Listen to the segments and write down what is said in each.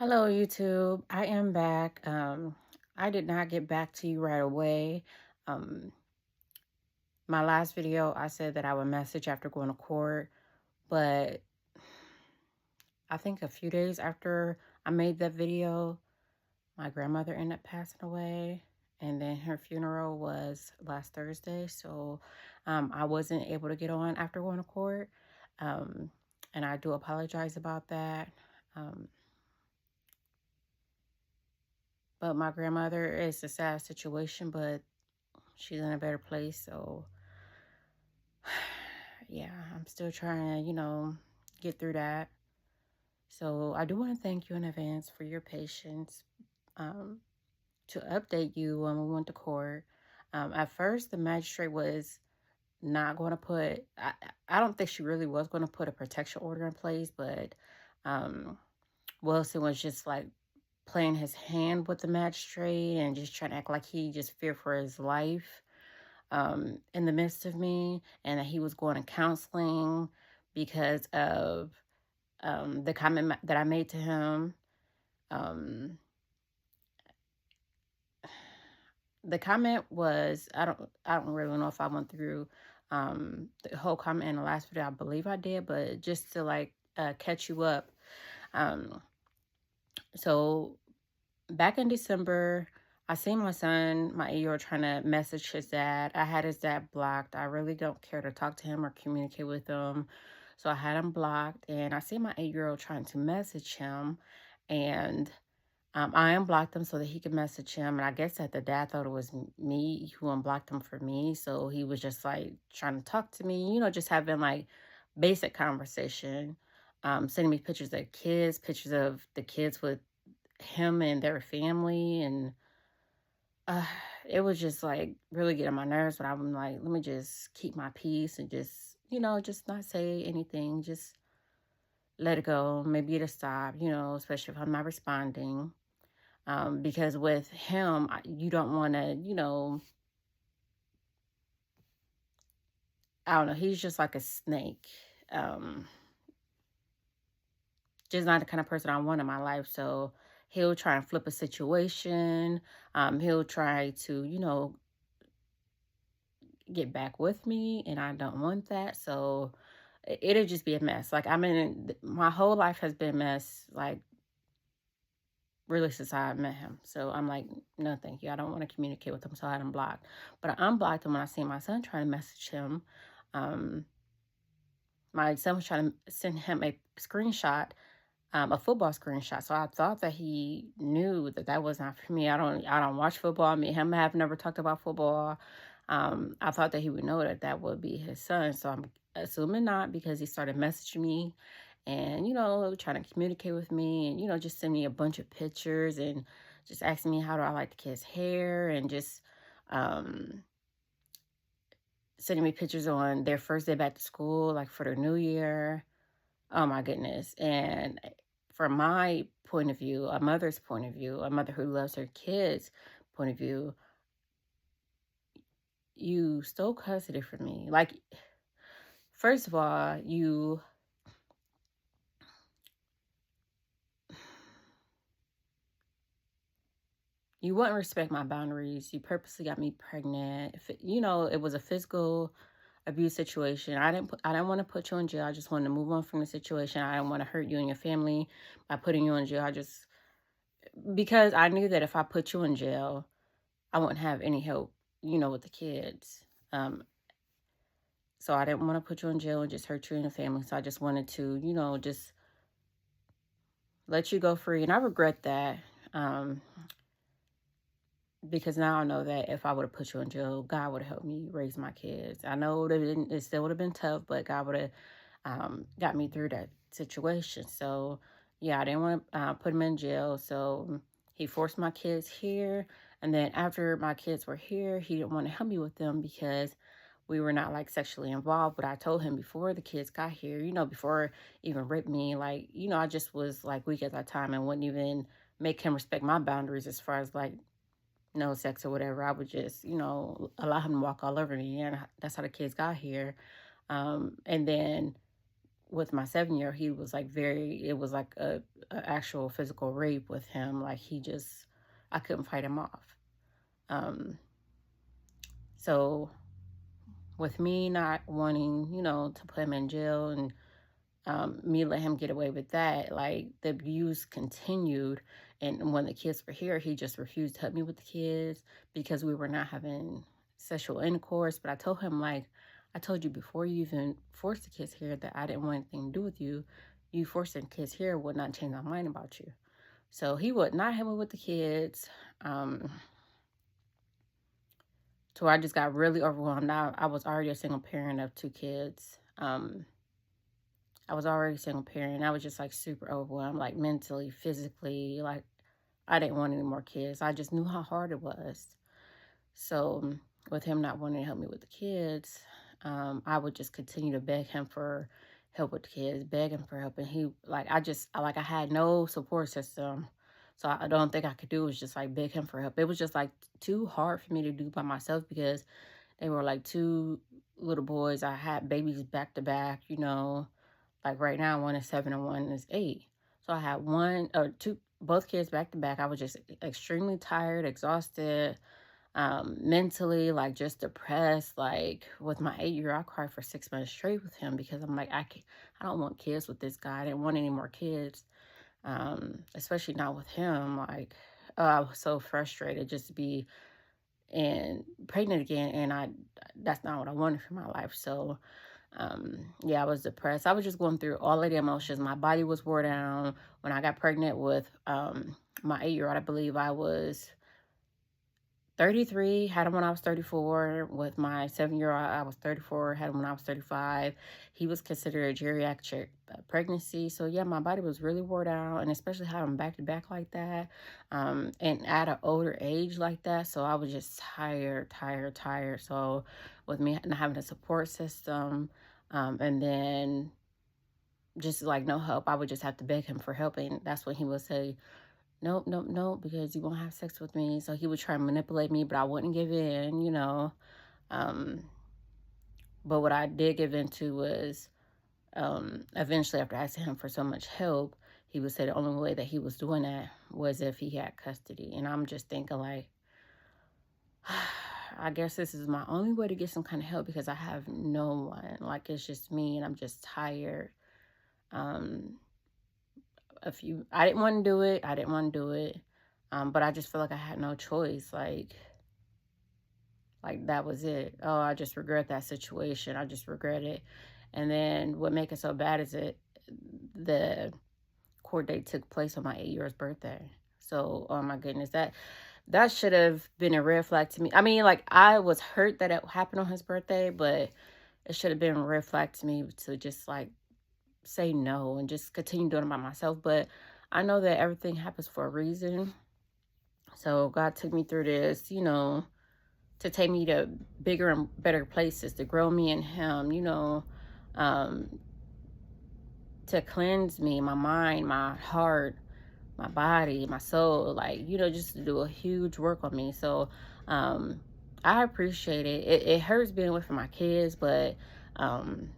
Hello, YouTube. I am back. I did not get back to you right away. Um, my last video, I said that I would message after going to court, but I think a few days after I made that video, my grandmother ended up passing away, and then her funeral was last Thursday, so I wasn't able to get on after going to court, um, and I do apologize about that. Um, but my grandmother is a sad situation, but she's in a better place. So, yeah, I'm still trying to, get through that. So, I do want to thank you in advance for your patience. Um, to update you, when we went to court, at first, the magistrate was not going to put, I don't think she really was going to put a protection order in place, but um, Wilson was just like playing his hand with the magistrate and just trying to act like he just feared for his life. In the midst of me, and that he was going to counseling because of the comment that I made to him. Um, the comment was, I don't really know if I went through the whole comment in the last video. I believe I did, but just to like catch you up. Um, so back in December, I seen my son, my 8-year-old, trying to message his dad. I had his dad blocked. I really don't care to talk to him or communicate with him. So I had him blocked. And I see my 8-year-old trying to message him. And I unblocked him so that he could message him. And I guess that the dad thought it was me who unblocked him for me. So he was just like trying to talk to me, just having like basic conversation. Sending me pictures of kids, pictures of the kids with him and their family, and uh, it was just like really getting on my nerves. But I'm like, let me just keep my peace and just just not say anything, just let it go, maybe it'll stop, especially if I'm not responding. Because with him, you don't want to, I don't know, he's just like a snake. um just not the kind of person I want in my life. So he'll try and flip a situation. He'll try to, get back with me, and I don't want that. So it'll just be a mess. Like, I mean, my whole life has been a mess, like really since I met him. So I'm like, no, thank you. I don't want to communicate with him. So I had him blocked. But I unblocked him when I seen my son trying to message him. Um, my son was trying to send him a screenshot, a football screenshot. So I thought that he knew that that was not for me. I don't watch football. Me and him have never talked about football. I thought that he would know that that would be his son. So I'm assuming not, because he started messaging me and, trying to communicate with me and, just send me a bunch of pictures and just asking me how do I like the kid's hair, and just um, sending me pictures on their first day back to school, like for their new year. Oh my goodness. And from my point of view, a mother's point of view, a mother who loves her kids' point of view, you stole custody from me. Like, first of all, you wouldn't respect my boundaries. You purposely got me pregnant. If it was a physical abuse situation. I didn't want to put you in jail. I just wanted to move on from the situation. I didn't want to hurt you and your family by putting you in jail. Because I knew that if I put you in jail, I wouldn't have any help, with the kids. So I didn't want to put you in jail and just hurt you and your family. So I just wanted to, just let you go free. And I regret that. Um, because now I know that if I would have put you in jail, God would have helped me raise my kids. I know it still would have been tough, but God would have got me through that situation. So yeah, I didn't want to put him in jail. So he forced my kids here. And then after my kids were here, he didn't want to help me with them because we were not like sexually involved. But I told him before the kids got here, before even raped me, like, I just was like weak at that time and wouldn't even make him respect my boundaries as far as like no sex or whatever. I would just, allow him to walk all over me. And that's how the kids got here. And then with my 7-year, he was like it was like a actual physical rape with him. Like I couldn't fight him off. Um, so with me not wanting, to put him in jail and me let him get away with that, like the abuse continued. And when the kids were here, he just refused to help me with the kids because we were not having sexual intercourse. But I told him, like, I told you before you even forced the kids here that I didn't want anything to do with you. You forcing kids here would not change my mind about you. So he would not help me with the kids. So I just got really overwhelmed. I was already a single parent of 2 kids. I was already a single parent. I was just like super overwhelmed, like mentally, physically. Like I didn't want any more kids. I just knew how hard it was. So with him not wanting to help me with the kids, I would just continue to beg him for help with the kids, beg him for help. And I had no support system. So I don't think I could do is just like beg him for help. It was just like too hard for me to do by myself because they were like 2 little boys. I had babies back to back. Like right now, one is 7 and one is 8. So I had both kids back to back. I was just extremely tired, exhausted, mentally, like just depressed. Like with my 8-year, I cried for 6 months straight with him because I'm like, I don't want kids with this guy. I didn't want any more kids, especially not with him. Like, I was so frustrated just to be pregnant again, and that's not what I wanted for my life. So yeah, I was depressed. I was just going through all of the emotions. My body was wore down. When I got pregnant with my 8-year-old, I believe I was 33, had him when I was 34. With my 7-year-old, I was 34, had him when I was 35. He was considered a geriatric pregnancy. So yeah, my body was really wore down, and especially having back to back like that, and at an older age like that. So I was just tired, tired, tired. So with me not having a support system, and then just like no help, I would just have to beg him for help. And that's when he would say, nope, nope, nope, because you won't have sex with me. So he would try and manipulate me, but I wouldn't give in. Um, but what I did give into was eventually, after asking him for so much help, he would say the only way that he was doing that was if he had custody. And I'm just thinking, like, I guess this is my only way to get some kind of help because I have no one. Like, it's just me, and I'm just tired. Um, I didn't want to do it. I didn't want to do it. But I just feel like I had no choice. Like that was it. Oh, I just regret that situation. I just regret it. And then what makes it so bad is the court date took place on my 8 years birthday. So, oh my goodness, that should have been a red flag to me. I mean, like I was hurt that it happened on his birthday, but it should have been a red flag to me to just like say no and just continue doing it by myself. But I know that everything happens for a reason. So God took me through this, to take me to bigger and better places, to grow me in Him, um, to cleanse me, my mind, my heart, my body, my soul, like, just to do a huge work on me. So I appreciate it. It hurts being away from my kids, but um,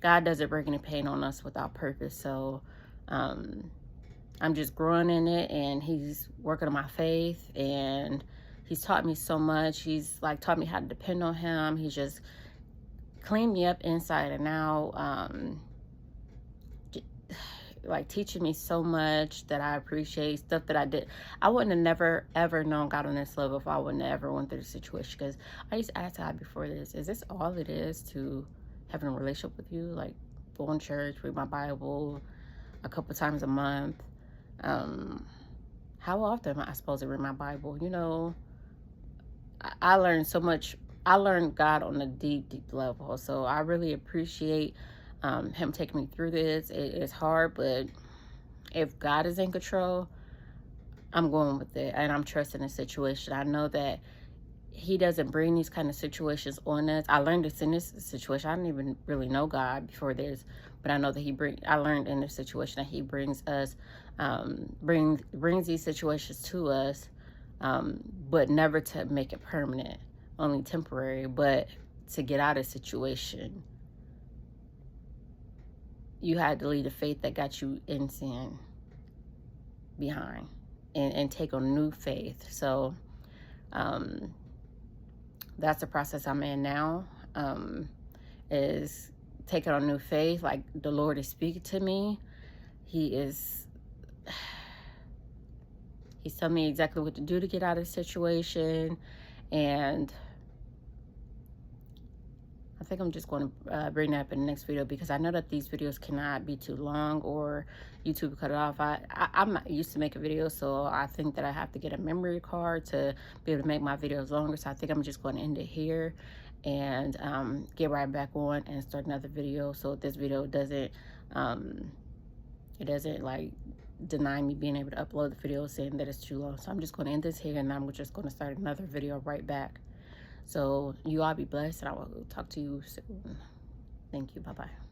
God doesn't bring any pain on us without purpose. So I'm just growing in it, and He's working on my faith, and He's taught me so much. He's like taught me how to depend on Him. He's just cleaned me up inside and out. Like teaching me so much that I appreciate, stuff that I did. I wouldn't have never ever known God on this level if I wouldn't have ever went through the situation. Because I used to ask God before this, is this all it is to having a relationship with you? Like going to church, read my Bible a couple times a month. How often am I supposed to read my Bible? I learned so much. I learned God on a deep, deep level. So I really appreciate Him taking me through this. It's hard, but if God is in control, I'm going with it, and I'm trusting the situation. I know that He doesn't bring these kind of situations on us. I learned this in this situation. I didn't even really know God before this, but I know that I learned in this situation that He brings us, brings these situations to us, but never to make it permanent, only temporary, but to get out of situation. you had to leave the faith that got you in sin behind, and take on new faith. So that's the process I'm in now, is taking on new faith. Like, the Lord is speaking to me. He's telling me exactly what to do to get out of the situation. And I think I'm just going to bring that up in the next video, because I know that these videos cannot be too long or YouTube cut it off. I'm not used to making videos, so I think that I have to get a memory card to be able to make my videos longer. So I think I'm just going to end it here and get right back on and start another video, so this video doesn't it doesn't like deny me being able to upload the video saying that it's too long. So I'm just going to end this here, and I'm just going to start another video right back. So you all be blessed, and I will talk to you soon. Thank you. Bye-bye.